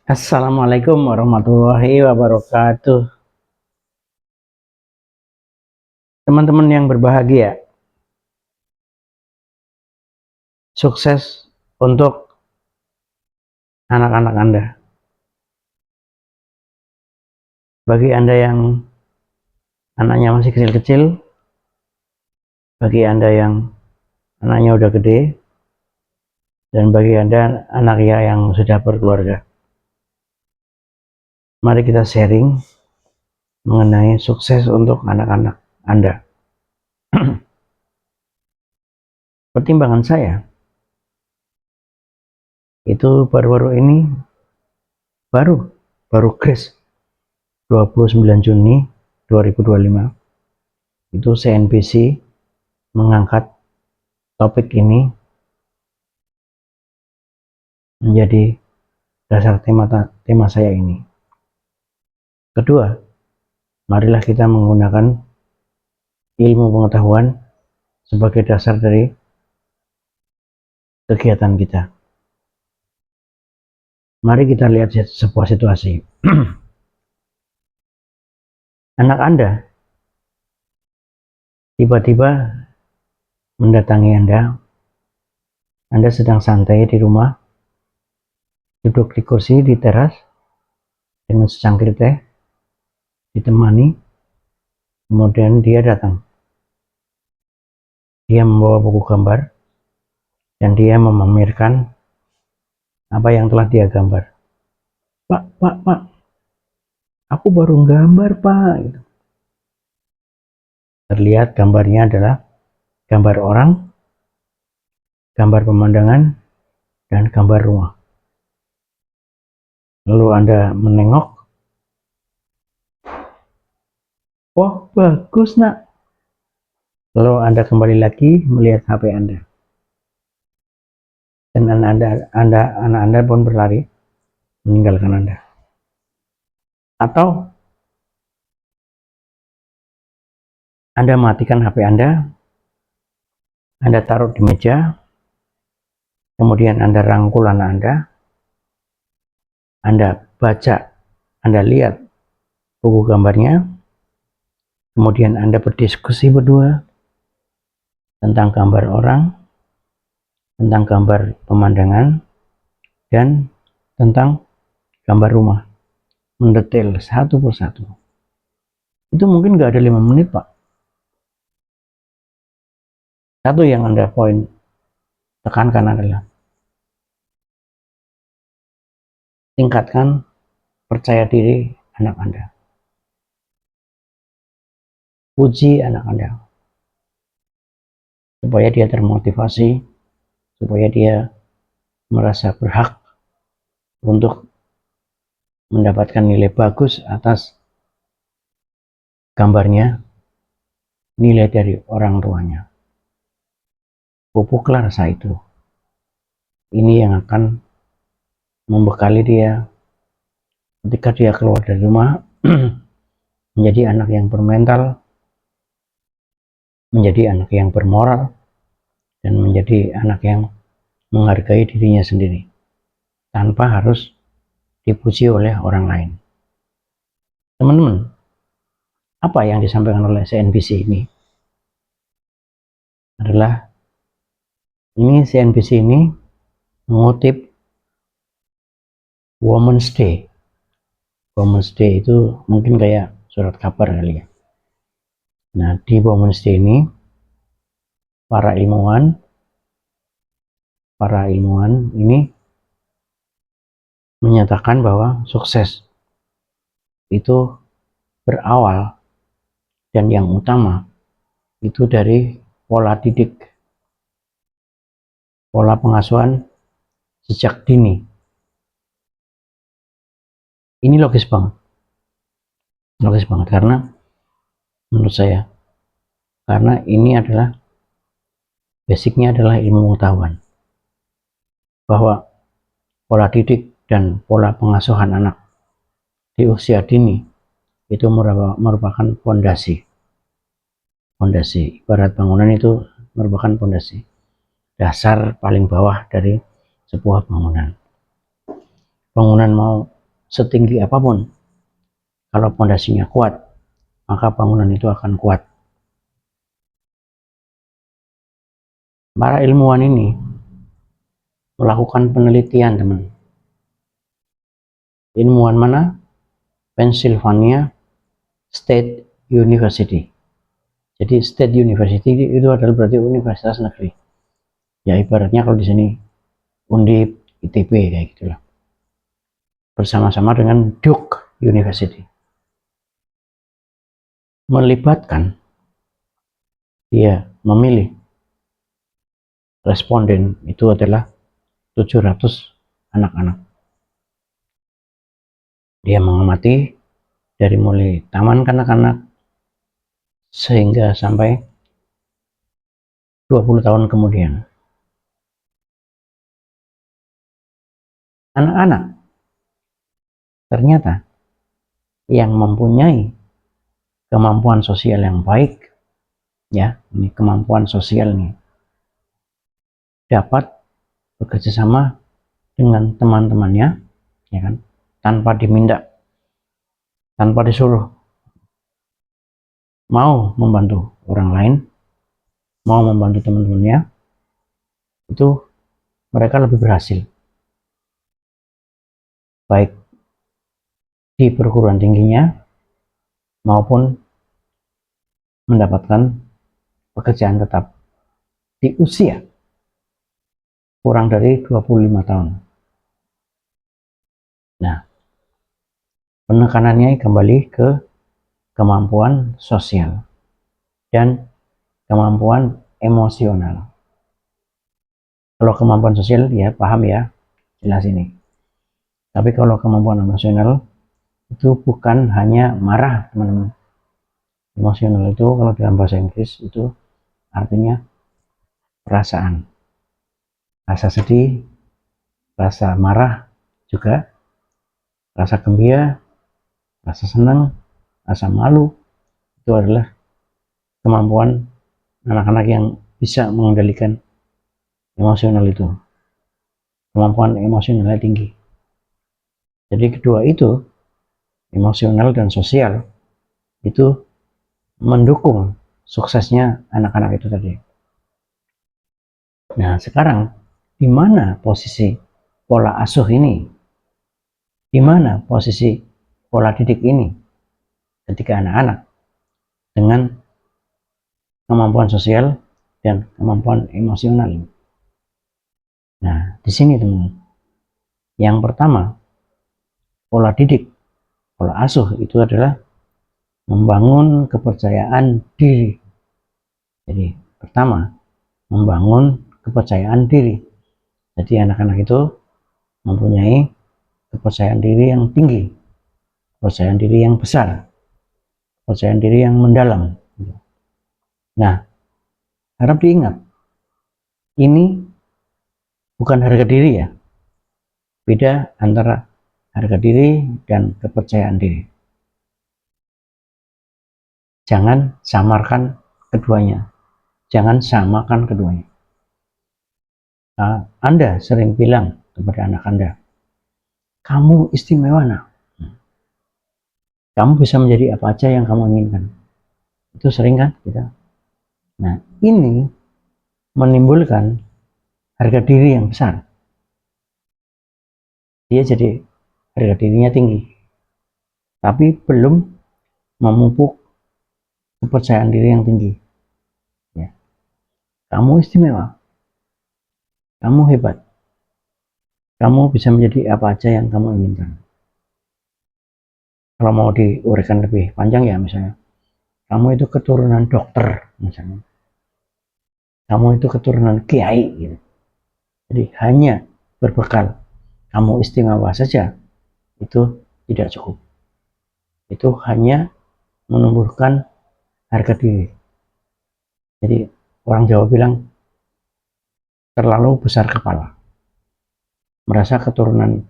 Assalamualaikum warahmatullahi wabarakatuh. Teman-teman yang berbahagia, sukses untuk anak-anak Anda. Bagi Anda yang anaknya masih kecil-kecil, bagi Anda yang anaknya udah gede, dan bagi Anda anaknya yang sudah berkeluarga. Mari kita sharing mengenai sukses untuk anak-anak Anda. Pertimbangan saya, itu baru-baru ini, baru kris 29 Juni 2025, itu CNBC mengangkat topik ini menjadi dasar tema saya ini. Kedua, marilah kita menggunakan ilmu pengetahuan sebagai dasar dari kegiatan kita. Mari kita lihat sebuah situasi. Anak Anda tiba-tiba mendatangi Anda sedang santai di rumah, duduk di kursi di teras dengan secangkir teh, ditemani, kemudian dia datang. Dia membawa buku gambar dan dia memamerkan apa yang telah dia gambar. Pak, aku baru gambar, Pak. Gitu. Terlihat gambarnya adalah gambar orang, gambar pemandangan, dan gambar rumah. Lalu Anda menengok, wah bagus nak. Lalu Anda kembali lagi melihat HP Anda. Dan anak Anda pun berlari meninggalkan Anda. Atau Anda matikan HP Anda taruh di meja, kemudian Anda rangkul anak Anda baca, Anda lihat buku gambarnya, kemudian Anda berdiskusi berdua tentang gambar orang, tentang gambar pemandangan, dan tentang gambar rumah, mendetail satu persatu. Itu mungkin nggak ada 5 menit, Pak. Satu yang Anda tekankan adalah tingkatkan percaya diri anak Anda. Puji anak Anda supaya dia termotivasi, supaya dia merasa berhak untuk mendapatkan nilai bagus atas gambarnya, nilai dari orang tuanya. Pupuklah rasa itu. Ini yang akan membekali dia ketika dia keluar dari rumah menjadi anak yang bermental, menjadi anak yang bermoral, dan menjadi anak yang menghargai dirinya sendiri tanpa harus dipuji oleh orang lain. Teman-teman, apa yang disampaikan oleh CNBC ini adalah CNBC ini mengutip Women's Day. Women's Day itu mungkin kayak surat kabar kali ya. Nah, di Women's Day ini para ilmuwan ini menyatakan bahwa sukses itu berawal dan yang utama itu dari pola didik, pola pengasuhan sejak dini. Ini logis banget karena menurut saya, karena ini adalah basicnya adalah ilmu pengetahuan bahwa pola didik dan pola pengasuhan anak di usia dini itu merupakan fondasi. Ibarat bangunan itu merupakan fondasi, dasar paling bawah dari sebuah bangunan. Bangunan mau setinggi apapun, kalau pondasinya kuat, maka bangunan itu akan kuat. Para ilmuwan ini melakukan penelitian, teman. Ilmuwan mana? Pennsylvania State University. Jadi State University itu adalah berarti universitas negeri. Ya ibaratnya kalau di sini Undip, ITB kayak gitulah. Bersama-sama dengan Duke University. Melibatkan, dia memilih responden itu adalah 700 anak-anak. Dia mengamati dari mulai taman kanak-kanak sehingga sampai 20 tahun kemudian. Anak-anak ternyata yang mempunyai kemampuan sosial yang baik, ya, ini kemampuan sosial nih, dapat bekerja sama dengan teman-temannya, ya kan, tanpa diminta, tanpa disuruh, mau membantu orang lain, mau membantu teman-temannya, itu mereka lebih berhasil, baik di perguruan tingginya maupun mendapatkan pekerjaan tetap di usia kurang dari 25 tahun. Nah, penekanannya kembali ke kemampuan sosial dan kemampuan emosional. Kalau kemampuan sosial ya paham ya, jelas ini. Tapi kalau kemampuan emosional itu bukan hanya marah, teman-teman. Emosional itu kalau dalam bahasa Inggris itu artinya perasaan. Rasa sedih, rasa marah juga, rasa gembira, rasa senang, rasa malu, itu adalah kemampuan anak-anak yang bisa mengendalikan emosional itu. Kemampuan emosionalnya tinggi. Jadi kedua itu, emosional dan sosial, itu mendukung suksesnya anak-anak itu tadi. Nah, sekarang di mana posisi pola asuh ini? Di mana posisi pola didik ini ketika anak-anak dengan kemampuan sosial dan kemampuan emosional? Nah, di sini teman. Yang pertama, pola didik, pola asuh itu adalah membangun kepercayaan diri. Jadi, pertama, membangun kepercayaan diri. Jadi anak-anak itu mempunyai kepercayaan diri yang tinggi, kepercayaan diri yang besar, kepercayaan diri yang mendalam. Nah, harap diingat, ini bukan harga diri ya. Beda antara harga diri dan kepercayaan diri. Jangan samarkan keduanya. Jangan samakan keduanya. Nah, Anda sering bilang kepada anak Anda, kamu istimewa nak. Kamu bisa menjadi apa aja yang kamu inginkan. Itu sering kan kita. Nah, ini menimbulkan harga diri yang besar. Dia jadi harga dirinya tinggi. Tapi belum memupuk kepercayaan diri yang tinggi. Ya. Kamu istimewa. Kamu hebat. Kamu bisa menjadi apa aja yang kamu inginkan. Kalau mau diuraikan lebih panjang ya misalnya, kamu itu keturunan dokter misalnya. Kamu itu keturunan kiai gitu. Jadi hanya berbekal kamu istimewa saja itu tidak cukup. Itu hanya menumbuhkan harga diri. Jadi orang Jawa bilang terlalu besar kepala, merasa keturunan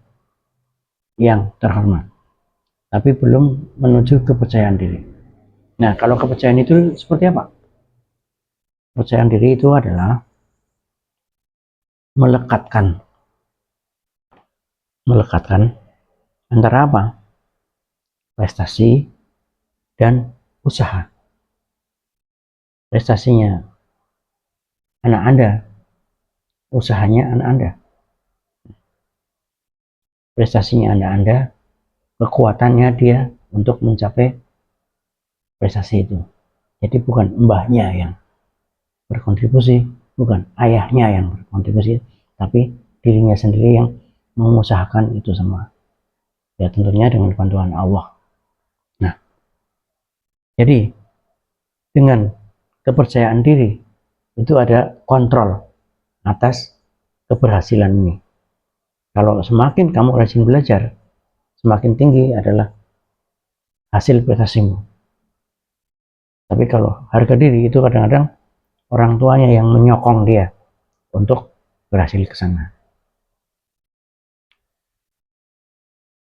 yang terhormat, tapi belum menuju kepercayaan diri. Nah, kalau kepercayaan itu seperti apa? Kepercayaan diri itu adalah melekatkan antara apa? Prestasi dan usaha. Prestasinya anak Anda, usahanya anak Anda. Prestasinya anak Anda, kekuatannya dia untuk mencapai prestasi itu. Jadi bukan mbahnya yang berkontribusi, bukan ayahnya yang berkontribusi, tapi dirinya sendiri yang mengusahakan itu semua. Ya tentunya dengan bantuan Allah. Nah, jadi dengan kepercayaan diri itu ada kontrol atas keberhasilan ini. Kalau semakin kamu rajin belajar, semakin tinggi adalah hasil prestasimu. Tapi kalau harga diri itu kadang-kadang orang tuanya yang menyokong dia untuk berhasil ke sana.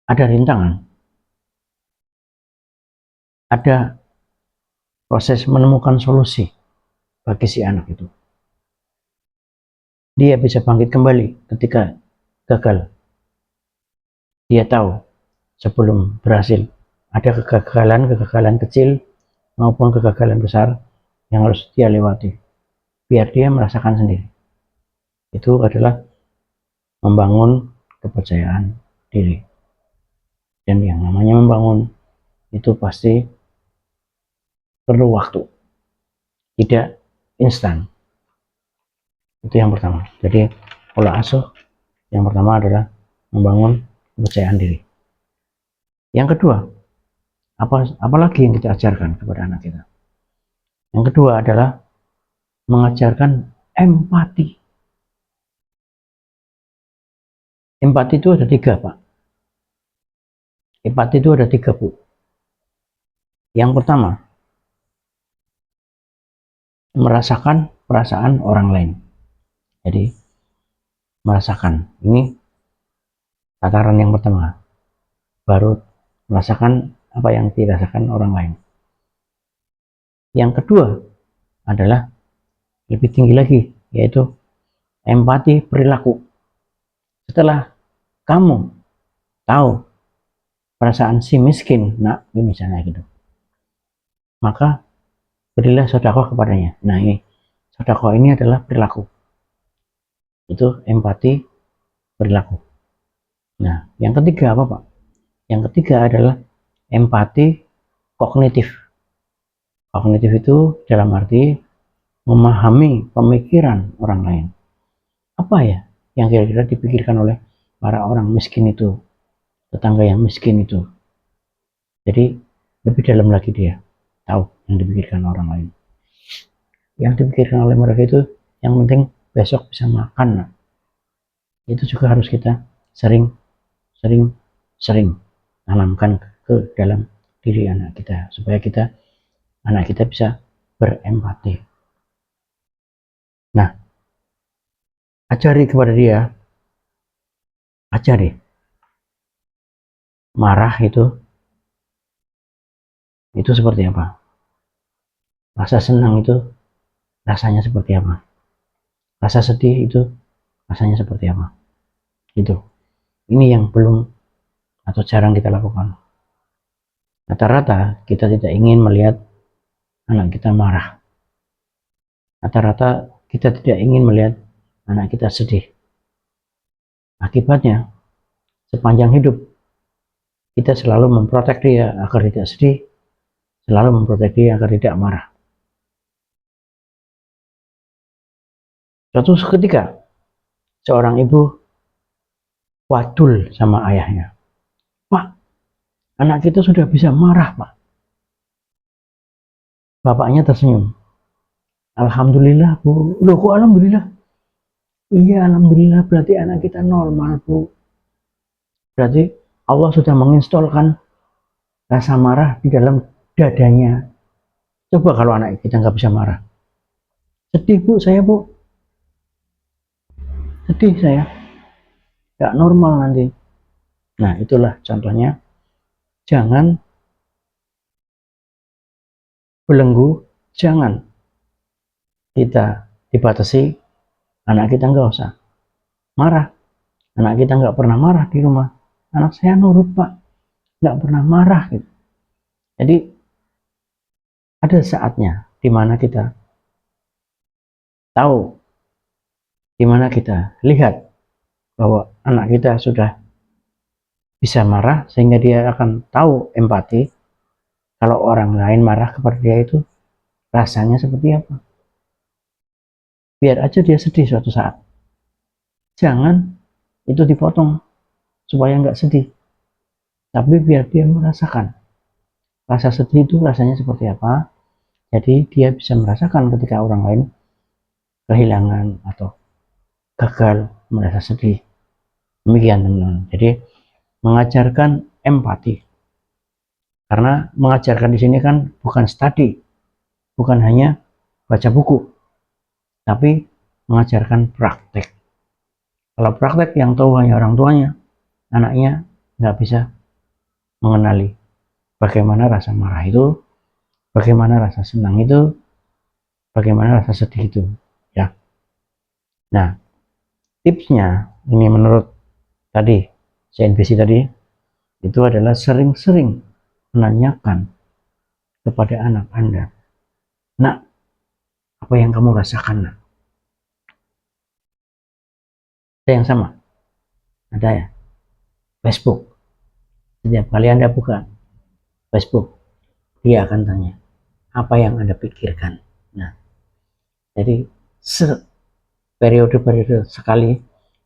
Ada rintangan, ada proses menemukan solusi bagi si anak itu. Dia bisa bangkit kembali ketika gagal. Dia tahu sebelum berhasil ada kegagalan kecil maupun kegagalan besar yang harus dia lewati. Biar dia merasakan sendiri. Itu adalah membangun kepercayaan diri. Dan yang namanya membangun itu pasti perlu waktu, tidak instan. Itu yang pertama. Jadi pola asuh yang pertama adalah membangun kepercayaan diri. Yang kedua, apalagi yang kita ajarkan kepada anak kita? Yang kedua adalah mengajarkan empati. Empati itu ada 3, Pak. Empati itu ada 3, Bu. Yang pertama, merasakan perasaan orang lain. Jadi, merasakan. Ini tataran yang pertama. Baru merasakan apa yang dirasakan orang lain. Yang kedua adalah lebih tinggi lagi, yaitu empati perilaku. Setelah kamu tahu perasaan si miskin, nak, ini misalnya gitu, maka berilah sedekah kepadanya. Nah, ini sedekah ini adalah perilaku. Itu empati perilaku. Nah, yang ketiga apa, Pak? Yang ketiga adalah empati kognitif. Kognitif itu dalam arti memahami pemikiran orang lain. Apa ya yang kira-kira dipikirkan oleh para orang miskin itu, tetangga yang miskin itu. Jadi lebih dalam lagi dia tahu yang dipikirkan orang lain. Yang dipikirkan oleh mereka itu yang penting besok bisa makan. Nah, itu juga harus kita sering tanamkan ke dalam diri anak kita supaya anak kita bisa berempati. Nah, ajari kepada dia, ajari marah itu seperti apa, rasa senang itu rasanya seperti apa, rasa sedih itu rasanya seperti apa. Itu ini yang belum atau jarang kita lakukan. Rata-rata kita tidak ingin melihat anak kita marah. Rata-rata kita tidak ingin melihat anak kita sedih. Akibatnya sepanjang hidup kita selalu memprotek dia agar tidak sedih, selalu memprotek dia agar tidak marah. Suatu ketika seorang ibu wadul sama ayahnya, "Pak, anak kita sudah bisa marah, Pak." Bapaknya tersenyum. "Alhamdulillah, Bu." "Loh, kok alhamdulillah?" "Iya, alhamdulillah, berarti anak kita normal, Bu. Berarti Allah sudah menginstalkan rasa marah di dalam dadanya. Coba kalau anak kita nggak bisa marah." "Sedih, Bu, saya, Bu. Sedih saya. Nggak normal nanti." Nah, itulah contohnya. Jangan belenggu, jangan kita dibatasi, anak kita nggak usah marah. Anak kita nggak pernah marah di rumah. "Anak saya nurut, Pak." nggak pernah marah gitu. Jadi ada saatnya di mana kita tahu, di mana kita lihat bahwa anak kita sudah bisa marah, sehingga dia akan tahu empati kalau orang lain marah kepada dia itu rasanya seperti apa. Biar aja dia sedih suatu saat, jangan itu dipotong supaya nggak sedih, tapi biar dia merasakan rasa sedih itu rasanya seperti apa. Jadi dia bisa merasakan ketika orang lain kehilangan atau gagal, merasa sedih. Demikian teman-teman. Jadi mengajarkan empati, karena mengajarkan di sini kan bukan study, bukan hanya baca buku, tapi mengajarkan praktek. Kalau praktek yang tahu hanya orang tuanya, anaknya nggak bisa mengenali bagaimana rasa marah itu, bagaimana rasa senang itu, bagaimana rasa sedih itu, ya. Nah, tipsnya ini menurut tadi CNBC tadi itu adalah sering-sering menanyakan kepada anak Anda, "Nak, apa yang kamu rasakan, Nak?" Ada yang sama? Ada ya? Facebook. Setiap kali Anda buka Facebook, dia akan tanya, "Apa yang Anda pikirkan?" Nah, jadi periode-periode sekali,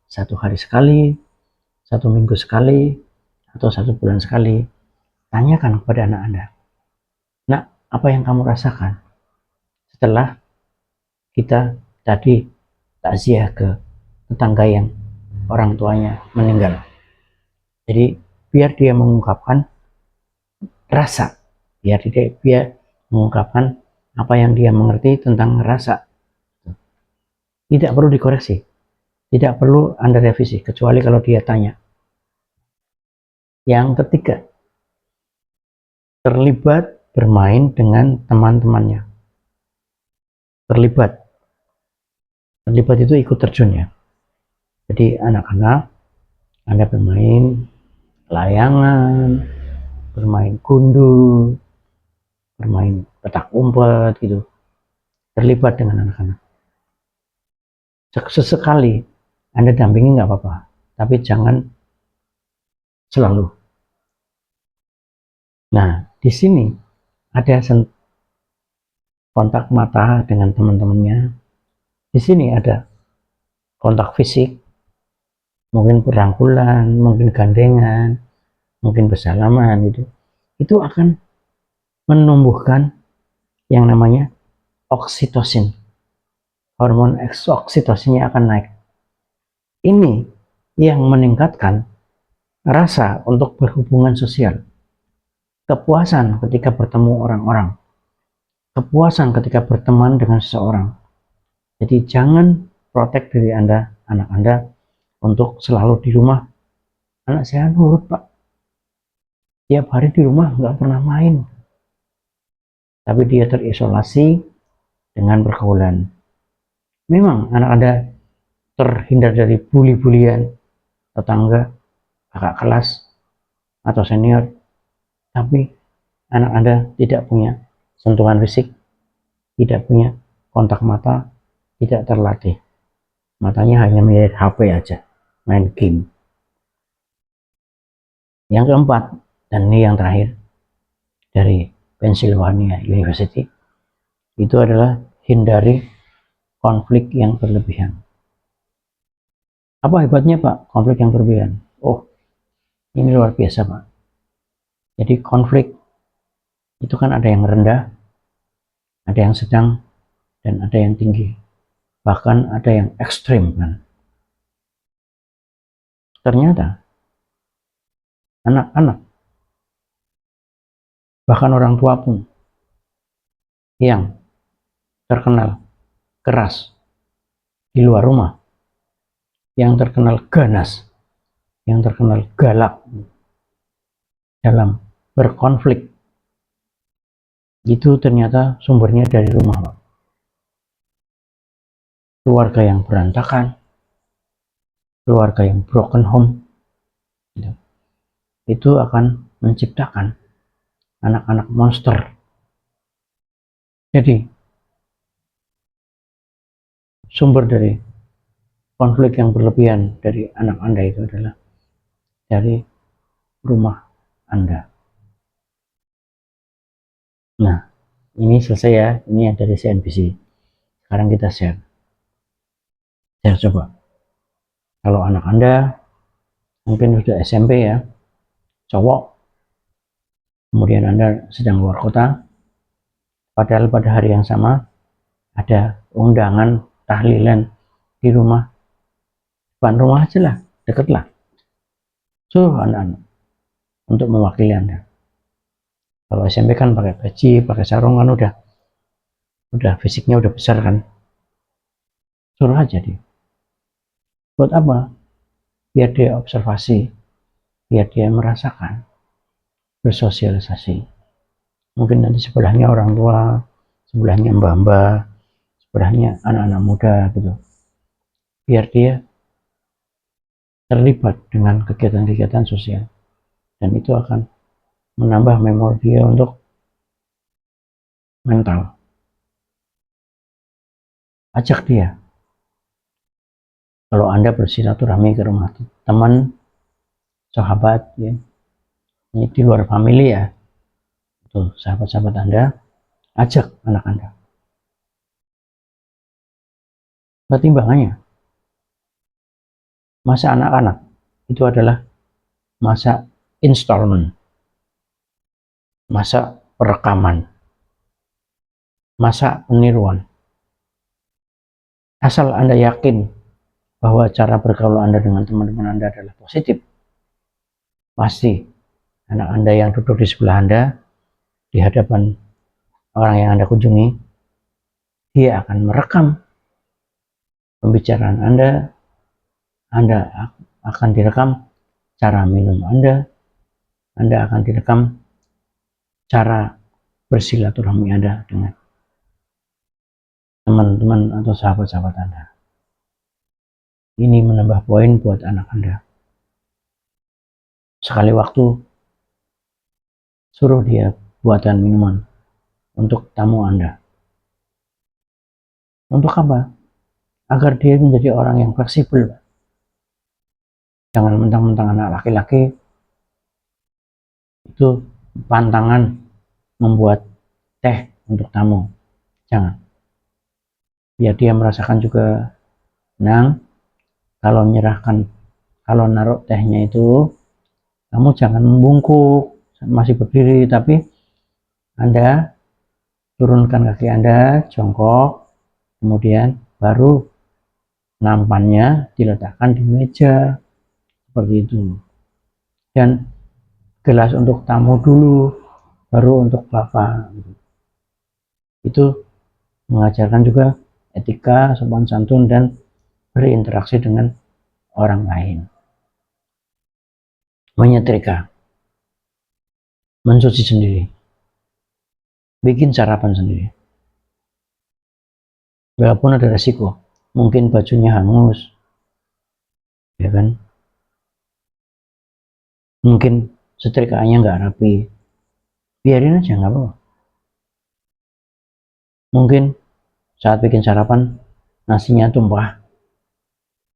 satu hari sekali, satu minggu sekali, atau satu bulan sekali, tanyakan kepada anak Anda, "Nak, apa yang kamu rasakan setelah kita tadi takziah ke tetangga yang orang tuanya meninggal?" Jadi biar dia mengungkapkan rasa, biar mengungkapkan apa yang dia mengerti tentang rasa. Tidak perlu dikoreksi, tidak perlu Anda revisi, kecuali kalau dia tanya. Yang ketiga, terlibat bermain dengan teman-temannya. Terlibat itu ikut terjun ya. Jadi anak-anak Anda bermain layangan, bermain gundu, bermain petak umpet gitu, terlibat dengan anak-anak. Sesekali Anda dampingi nggak apa-apa, tapi jangan selalu. Nah, di sini ada kontak mata dengan teman-temannya. Di sini ada kontak fisik, mungkin berangkulan, mungkin gandengan, mungkin bersalaman gitu. Itu akan menumbuhkan yang namanya oksitosin. Hormon oksitosinnya akan naik. Ini yang meningkatkan rasa untuk berhubungan sosial, kepuasan ketika bertemu orang-orang, kepuasan ketika berteman dengan seseorang. Jadi jangan protek diri Anda, anak Anda, untuk selalu di rumah. Anak saya nurut Pak, tiap hari di rumah nggak pernah main, tapi dia terisolasi dengan pergaulan. Memang anak Anda terhindar dari bully-bulian tetangga, kakak kelas, atau senior, tapi anak Anda tidak punya sentuhan fisik, tidak punya kontak mata, tidak terlatih. Matanya hanya melihat HP aja, main game. Yang keempat, dan ini yang terakhir, dari Pennsylvania University, itu adalah hindari konflik yang berlebihan. Apa hebatnya Pak konflik yang berlebihan? Oh, ini luar biasa Pak. Jadi konflik itu kan ada yang rendah, ada yang sedang, dan ada yang tinggi. Bahkan ada yang ekstrim kan. Ternyata anak-anak, bahkan orang tua pun yang terkenal keras di luar rumah, yang terkenal ganas, yang terkenal galak dalam berkonflik, itu ternyata sumbernya dari rumah Pak. Keluarga yang berantakan, keluarga yang broken home, itu akan menciptakan anak-anak monster. Jadi sumber dari konflik yang berlebihan dari anak Anda itu adalah dari rumah Anda. Nah, ini selesai ya. Ini yang dari CNBC. Sekarang kita share coba. Kalau anak Anda mungkin sudah SMP ya, cowok, kemudian Anda sedang luar kota, padahal pada hari yang sama ada undangan tahlilan di rumah, depan rumah aja lah, deket lah. Suruh anak-anak untuk mewakili Anda. Kalau SMP kan pakai peci, pakai sarung kan udah fisiknya udah besar kan. Suruh aja dia. Buat apa? Biar dia observasi, biar dia merasakan, bersosialisasi. Mungkin nanti sebelahnya orang tua, sebelahnya mbah-mbah, sebelahnya anak-anak muda gitu. Biar dia terlibat dengan kegiatan-kegiatan sosial. Dan itu akan menambah memori dia untuk mental. Ajak dia. Kalau Anda bersilaturahmi ke rumah teman, sahabat, ya, ini di luar family ya, tuh sahabat-sahabat Anda, ajak anak Anda. Pertimbangannya, masa anak-anak itu adalah masa installment, masa perekaman, masa peniruan. Asal Anda yakin bahwa cara bergaul Anda dengan teman-teman Anda adalah positif, pasti anak Anda yang duduk di sebelah Anda, di hadapan orang yang Anda kunjungi, dia akan merekam pembicaraan Anda akan direkam cara minum Anda akan direkam cara bersilaturahmi Anda dengan teman-teman atau sahabat-sahabat Anda. Ini menambah poin buat anak Anda. Sekali waktu, suruh dia buatan minuman untuk tamu Anda. Untuk apa? Agar dia menjadi orang yang fleksibel. Jangan mentang-mentang anak laki-laki itu pantangan membuat teh untuk tamu. Jangan. Biar dia merasakan juga senang. Kalau naruh tehnya itu, kamu jangan membungkuk masih berdiri, tapi Anda turunkan kaki Anda, jongkok, kemudian baru nampannya diletakkan di meja seperti itu. Dan gelas untuk tamu dulu, baru untuk bapak. Itu mengajarkan juga etika, sopan santun, dan berinteraksi dengan orang lain. Menyetrika, mencuci sendiri, bikin sarapan sendiri. Walaupun ada resiko, mungkin bajunya hangus, ya kan? Mungkin setrikaannya nggak rapi, biarin aja, nggak apa-apa. Mungkin saat bikin sarapan nasinya tumpah,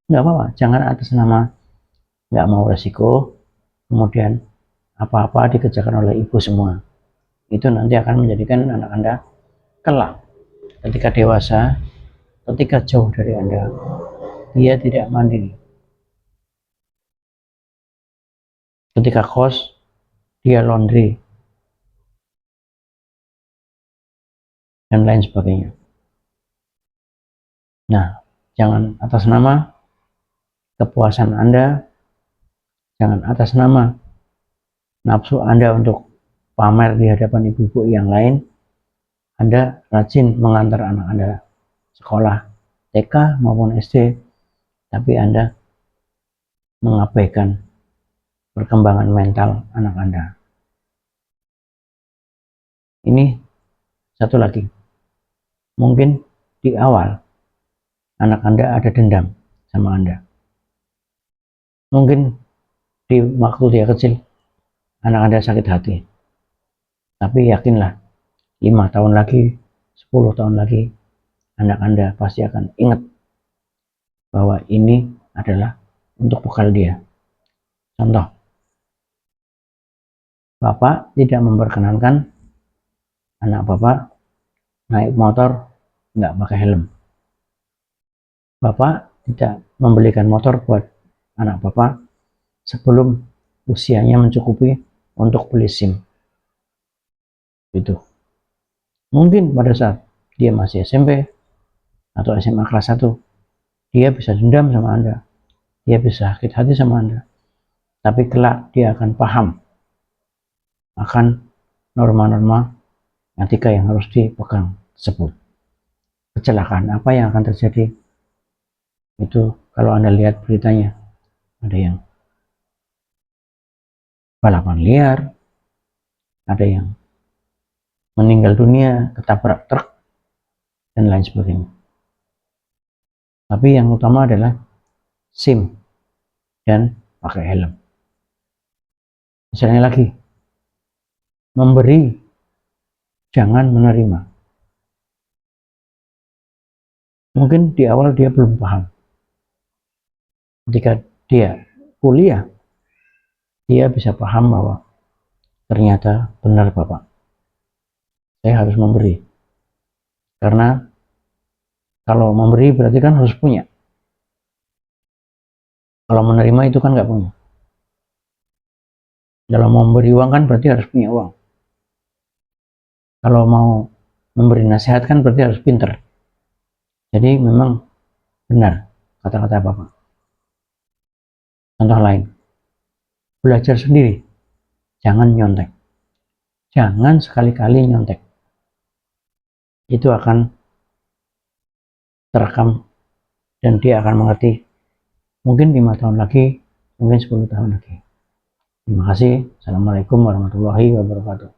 nggak apa-apa. Jangan atas nama nggak mau resiko, kemudian apa-apa dikerjakan oleh ibu semua. Itu nanti akan menjadikan anak Anda kelak ketika dewasa, ketika jauh dari Anda, dia tidak mandiri. Ketika kos, dia laundry, dan lain sebagainya. Nah, jangan atas nama kepuasan Anda, jangan atas nama nafsu Anda untuk pamer di hadapan ibu-ibu yang lain, Anda rajin mengantar anak Anda sekolah TK maupun SD, tapi Anda mengabaikan perkembangan mental anak Anda. Ini satu lagi, mungkin di awal anak Anda ada dendam sama Anda. Mungkin di waktu dia kecil anak Anda sakit hati. Tapi yakinlah, 5 tahun lagi, 10 tahun lagi, anak Anda pasti akan ingat bahwa ini adalah untuk bekal dia. Contoh, Bapak tidak memperkenankan anak Bapak naik motor nggak pakai helm. Bapak tidak membelikan motor buat anak Bapak sebelum usianya mencukupi untuk beli SIM. Itu. Mungkin pada saat dia masih SMP atau SMA kelas 1, dia bisa dendam sama Anda. Dia bisa sakit hati sama Anda. Tapi kelak dia akan paham akan norma-norma etika yang harus dipegang tersebut. Kecelakaan apa yang akan terjadi? Itu kalau Anda lihat beritanya, ada yang balapan liar, ada yang meninggal dunia ketabrak truk, dan lain sebagainya. Tapi yang utama adalah SIM dan pakai helm. Misalnya lagi, memberi, jangan menerima. Mungkin di awal dia belum paham. Ketika dia kuliah, dia bisa paham bahwa ternyata benar Bapak, saya harus memberi. Karena kalau memberi berarti kan harus punya. Kalau menerima itu kan nggak punya. Kalau mau memberi uang kan berarti harus punya uang. Kalau mau memberi nasihat kan berarti harus pinter. Jadi memang benar kata-kata Bapak. Contoh lain, belajar sendiri, jangan nyontek. Jangan sekali-kali nyontek. Itu akan terekam dan dia akan mengerti mungkin 5 tahun lagi, mungkin 10 tahun lagi. Terima kasih. Assalamualaikum warahmatullahi wabarakatuh.